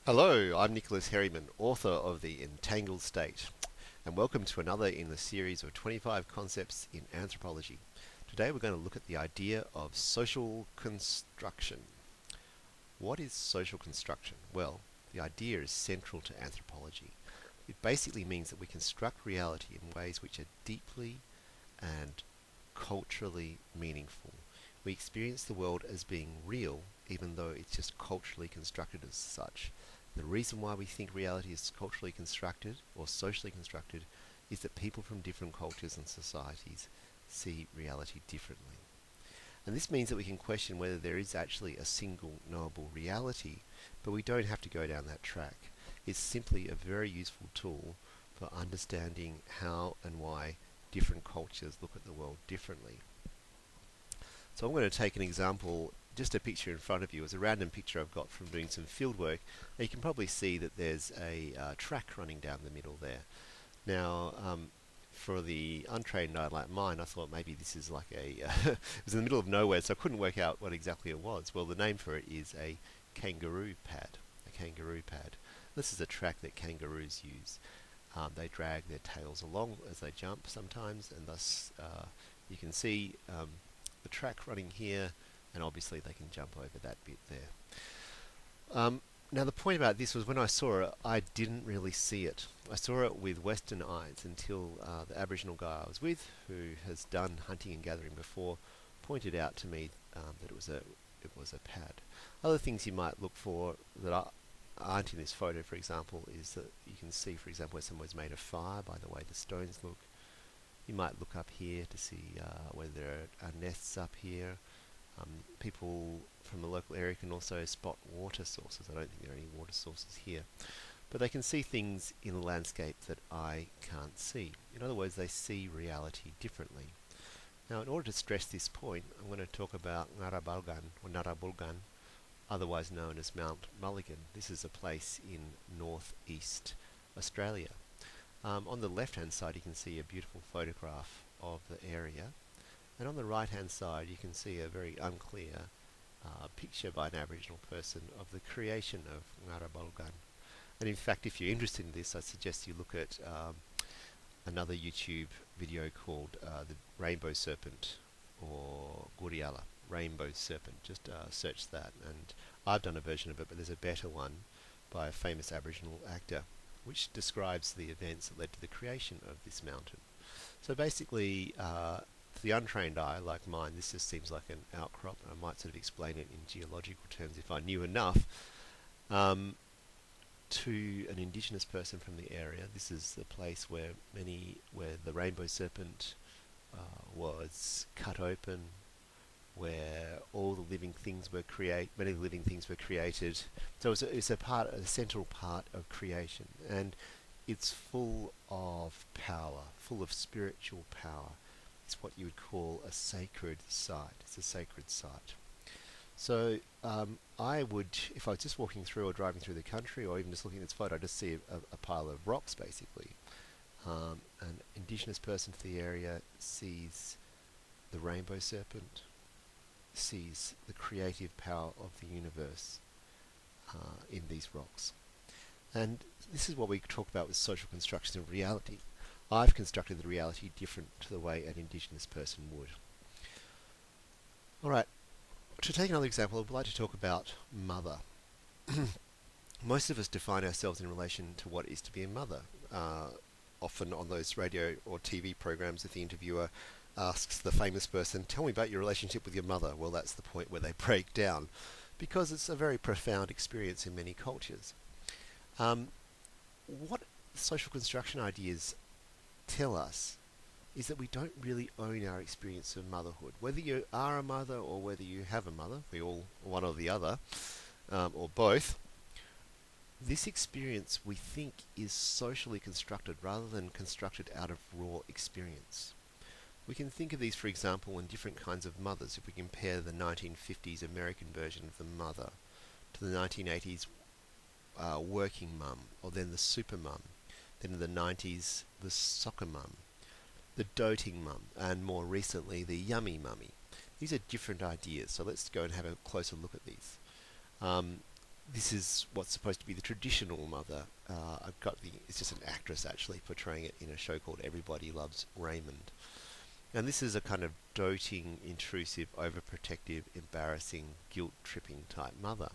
Hello, I'm Nick Herriman, author of The Entangled State, and welcome to another in the series of 25 concepts in anthropology. Today we're going to look at the idea of social construction. What is social construction? Well, the idea is central to anthropology. It basically means that we construct reality in ways which are deeply and culturally meaningful. We experience the world as being real, even though it's just culturally constructed as such. The reason why we think reality is culturally constructed or socially constructed is that people from different cultures and societies see reality differently. And this means that we can question whether there is actually a single knowable reality, but we don't have to go down that track. It's simply a very useful tool for understanding how and why different cultures look at the world differently. So I'm going to take an example, just a picture in front of you. It's a random picture I've got from doing some field work. Now you can probably see that there's a track running down the middle there. Now, for the untrained eye like mine, I thought maybe this is like a... it was in the middle of nowhere, so I couldn't work out what exactly it was. Well, the name for it is a kangaroo pad. A kangaroo pad. This is a track that kangaroos use. They drag their tails along as they jump sometimes, and thus you can see the track running here, and obviously they can jump over that bit there. Now the point about this was when I saw it, I didn't really see it. I saw it with Western eyes until the Aboriginal guy I was with, who has done hunting and gathering before, pointed out to me that it was a pad. Other things you might look for that aren't in this photo, for example, is that you can see, for example, where someone's made a fire by the way the stones look. You might look up here to see whether there are nests up here. People from the local area can also spot water sources. I don't think there are any water sources here. But they can see things in the landscape that I can't see. In other words, they see reality differently. Now, in order to stress this point, I'm going to talk about Ngarrabulgan, or Ngarrabulgan, otherwise known as Mount Mulligan. This is a place in northeast Australia. On the left-hand side, you can see a beautiful photograph of the area. And on the right-hand side, you can see a very unclear picture by an Aboriginal person of the creation of Ngarrabulgan. And in fact, if you're interested in this, I suggest you look at another YouTube video called the Rainbow Serpent, or Guriala, Rainbow Serpent. Just search that. And I've done a version of it, but there's a better one by a famous Aboriginal actor, which describes the events that led to the creation of this mountain. So basically, to the untrained eye, like mine, this just seems like an outcrop. I might sort of explain it in geological terms if I knew enough. To an indigenous person from the area, this is the place where the rainbow serpent was cut open, where all the living things were many living things were created. So it's a central part of creation, and it's full of power, full of spiritual power. It's what you would call a sacred site. It's a sacred site. So I would, if I was just walking through or driving through the country, or even just looking at this photo, I'd just see a pile of rocks, basically. An indigenous person to the area sees the rainbow serpent, sees the creative power of the universe in these rocks. And this is what we talk about with social construction of reality. I've constructed the reality different to the way an indigenous person would. Alright, to take another example, I would like to talk about mother. Most of us define ourselves in relation to what it is to be a mother. Often on those radio or TV programs, if the interviewer asks the famous person, "Tell me about your relationship with your mother," well, that's the point where they break down, because it's a very profound experience in many cultures. What social construction ideas tell us is that we don't really own our experience of motherhood. Whether you are a mother or whether you have a mother, we all one or the other, or both, this experience we think is socially constructed rather than constructed out of raw experience. We can think of these, for example, in different kinds of mothers. If we compare the 1950s American version of the mother to the 1980s working mum, or then the super mum, then in the 90s the soccer mum, the doting mum, and more recently the yummy mummy. These are different ideas, so let's go and have a closer look at these. this is what's supposed to be the traditional mother. It's just an actress actually portraying it in a show called Everybody Loves Raymond. And this is a kind of doting, intrusive, overprotective, embarrassing, guilt-tripping type mother.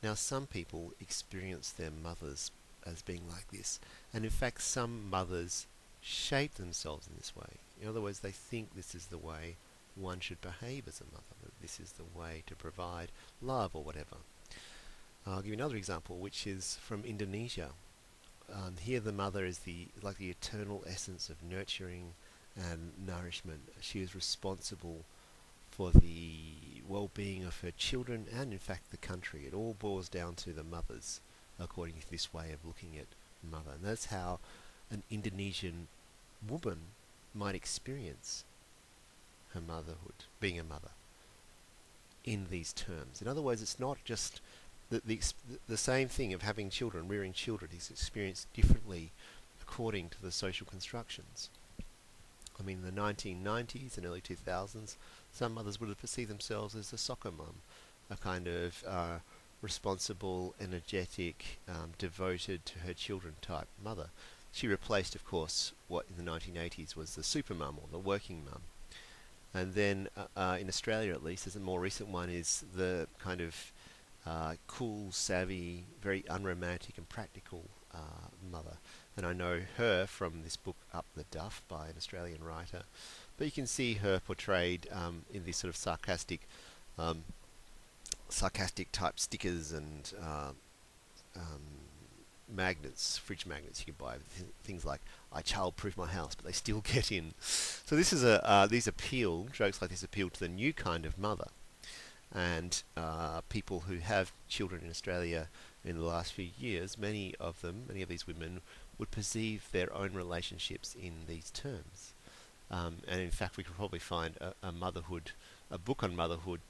Now, some people experience their mothers as being like this, and in fact, some mothers shape themselves in this way. In other words, they think this is the way one should behave as a mother, that this is the way to provide love or whatever. I'll give you another example, which is from Indonesia. Here, the mother is like the eternal essence of nurturing and nourishment. She is responsible for the well-being of her children and, in fact, the country. It all boils down to the mothers, according to this way of looking at mother. And that's how an Indonesian woman might experience her motherhood, being a mother, in these terms. In other words, it's not just the same thing of having children, rearing children, is experienced differently according to the social constructions. I mean, in the 1990s and early 2000s, some mothers would have perceived themselves as a soccer mum, a kind of responsible, energetic, devoted to her children type mother. She replaced, of course, what in the 1980s was the super mum or the working mum. And then in Australia, at least, as a more recent one, is the kind of cool, savvy, very unromantic and practical mother. And I know her from this book Up the Duff by an Australian writer. But you can see her portrayed in these sort of sarcastic type stickers and magnets, fridge magnets you can buy, things like "I child-proof my house," but they still get in. So this is jokes like this appeal to the new kind of mother, and people who have children in Australia in the last few years, many of these women would perceive their own relationships in these terms. And in fact, we could probably find a book on motherhood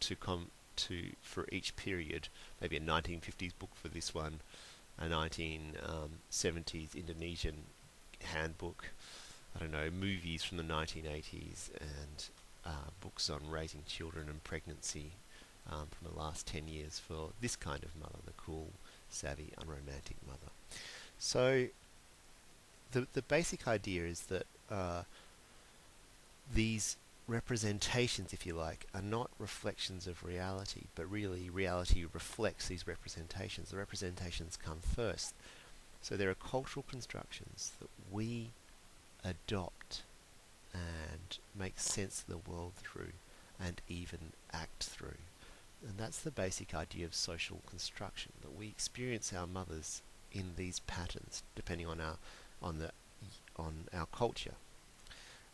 for each period, maybe a 1950s book for this one, a 1970s Indonesian handbook, I don't know, movies from the 1980s, and books on raising children and pregnancy from the last 10 years for this kind of mother, the cool, savvy, unromantic mother. So the basic idea is that these representations, if you like, are not reflections of reality, but really reality reflects these representations. The representations come first. So there are cultural constructions that we adopt and make sense of the world through and even act through. And that's the basic idea of social construction, that we experience our mothers in these patterns depending on our culture.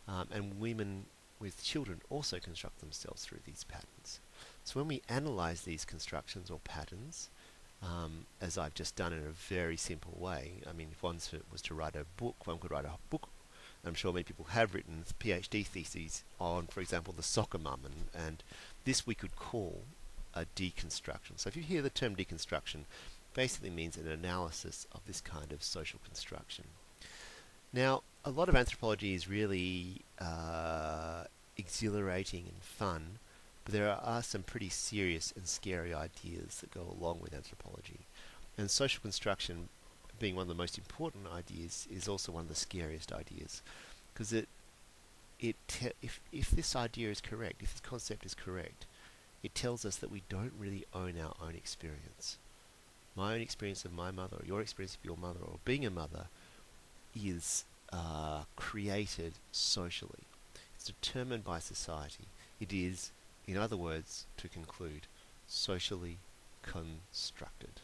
And women with children also construct themselves through these patterns. So when we analyze these constructions or patterns, as I've just done in a very simple way, I mean, if one was to write a book, one could write a book. I'm sure many people have written PhD theses on, for example, the soccer mum, and this we could call a deconstruction. So if you hear the term deconstruction, basically means an analysis of this kind of social construction. Now, a lot of anthropology is really exhilarating and fun, but there are some pretty serious and scary ideas that go along with anthropology. And social construction, being one of the most important ideas, is also one of the scariest ideas, because if this idea is correct, if this concept is correct, it tells us that we don't really own our own experience. My own experience of my mother, or your experience of your mother, or being a mother, is created socially. It's determined by society. It is, in other words, to conclude, socially constructed.